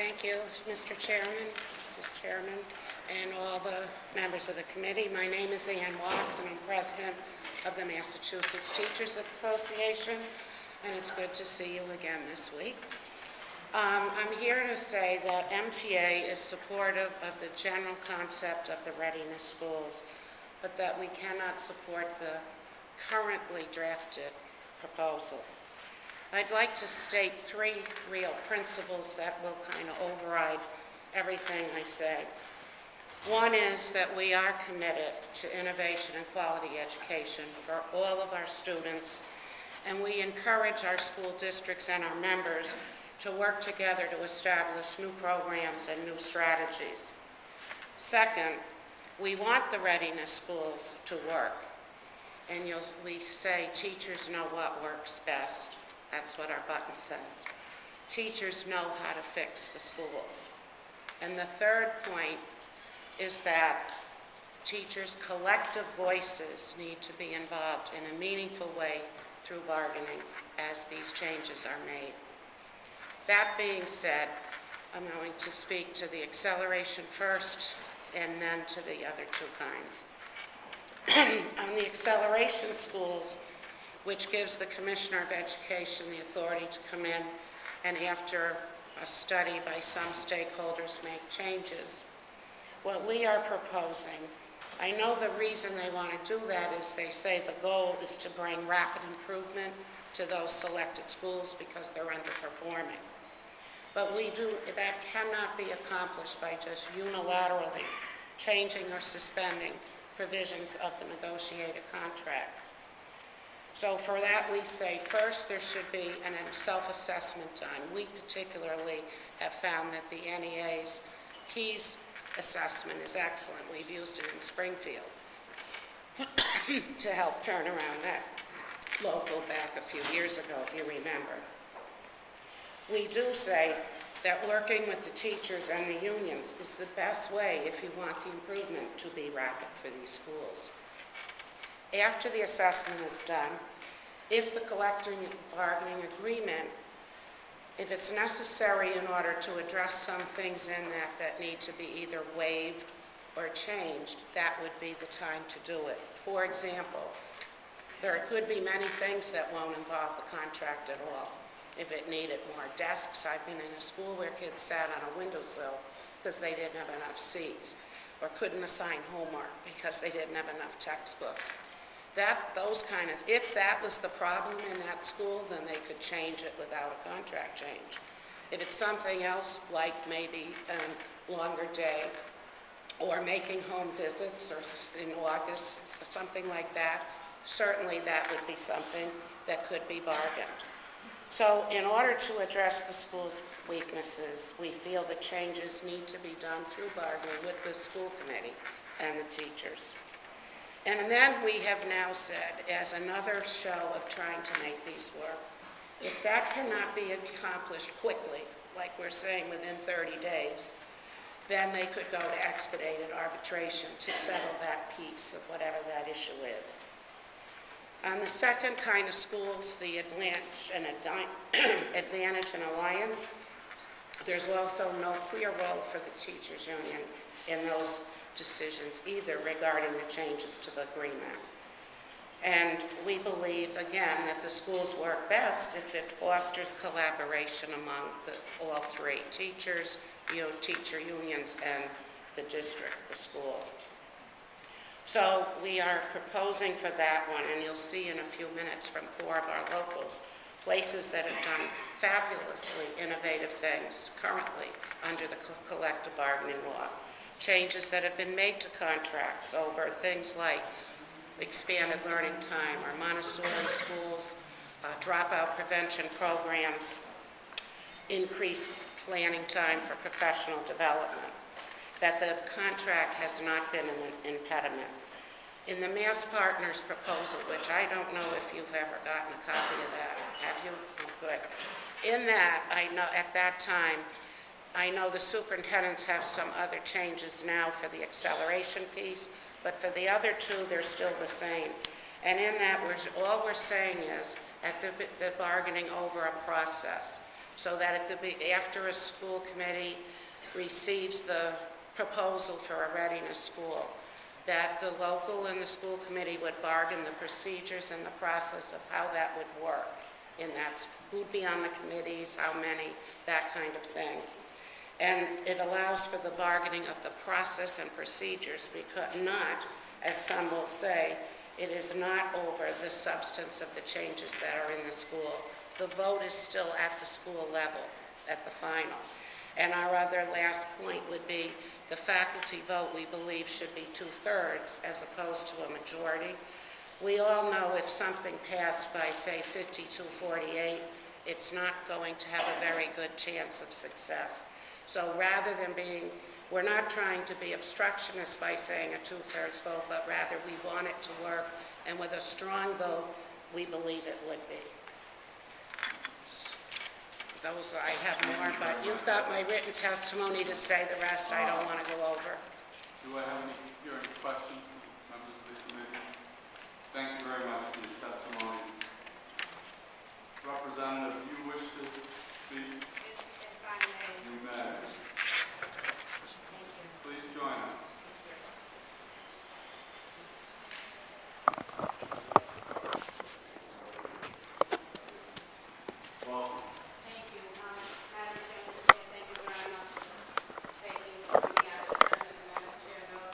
Thank you, Mr. Chairman, Mrs. Chairman, and all the members of the committee. My name is Anne Wass, and I'm president of the Massachusetts Teachers Association, and it's good to see you again this week. I'm here to say that MTA is supportive of the general concept of the readiness schools, but that we cannot support the currently drafted proposal. I'd like to state three real principles that will kind of override everything I said. One is that we are committed to innovation and quality education for all of our students, and we encourage our school districts and our members to work together to establish new programs and new strategies. Second, we want the readiness schools to work, and we say teachers know what works best. That's what our button says. Teachers know how to fix the schools. And the third point is that teachers' collective voices need to be involved in a meaningful way through bargaining as these changes are made. That being said, I'm going to speak to the acceleration first and then to the other two kinds. On the acceleration schools, which gives the Commissioner of Education the authority to come in and, after a study by some stakeholders, make changes. What we are proposing, I know the reason they want to do that is they say the goal is to bring rapid improvement to those selected schools because they're underperforming. But that cannot be accomplished by just unilaterally changing or suspending provisions of the negotiated contract. So for that we say, first, there should be a self-assessment done. We particularly have found that the NEA's KEYS assessment is excellent. We've used it in Springfield to help turn around that local back a few years ago, if you remember. We do say that working with the teachers and the unions is the best way if you want the improvement to be rapid for these schools. After the assessment is done, if the collective bargaining agreement, if it's necessary in order to address some things in that need to be either waived or changed, that would be the time to do it. For example, there could be many things that won't involve the contract at all. If it needed more desks, I've been in a school where kids sat on a windowsill because they didn't have enough seats, or couldn't assign homework because they didn't have enough textbooks. If that was the problem in that school, then they could change it without a contract change. If it's something else, like maybe a longer day, or making home visits, or in August, something like that, certainly that would be something that could be bargained. So in order to address the school's weaknesses, we feel that changes need to be done through bargaining with the school committee and the teachers. And then we have now said, as another show of trying to make these work, if that cannot be accomplished quickly, like we're saying within 30 days, then they could go to expedited arbitration to settle that piece of whatever that issue is. On the second kind of schools, the Advantage and Alliance, there's also no clear role for the teachers union in those decisions either regarding the changes to the agreement. And we believe, again, that the schools work best if it fosters collaboration among all three, teachers, teacher unions, and the district, the school. So we are proposing for that one, and you'll see in a few minutes from 4 of our locals, places that have done fabulously innovative things currently under the collective bargaining law. Changes that have been made to contracts over things like expanded learning time or Montessori schools, dropout prevention programs, increased planning time for professional development, that the contract has not been an impediment. In the Mass Partners proposal, which I don't know if you've ever gotten a copy of that, have you? Oh, good. In that, I know at that time, I know the superintendents have some other changes now for the acceleration piece, but for the other two, they're still the same. And in that, all we're saying is, at the bargaining over a process, so that after a school committee receives the proposal for a readiness school, that the local and the school committee would bargain the procedures and the process of how that would work. And that's who'd be on the committees, how many, that kind of thing. And it allows for the bargaining of the process and procedures, because not, as some will say, it is not over the substance of the changes that are in the school. The vote is still at the school level, at the final. And our other last point would be the faculty vote, we believe, should be 2/3 as opposed to a majority. We all know if something passed by, say, 52-48, it's not going to have a very good chance of success. So rather than we're not trying to be obstructionist by saying a 2/3 vote, but rather we want it to work, and with a strong vote, we believe it would be. Those, I have more, but you've got my written testimony to say. The rest I don't want to go over. Do I have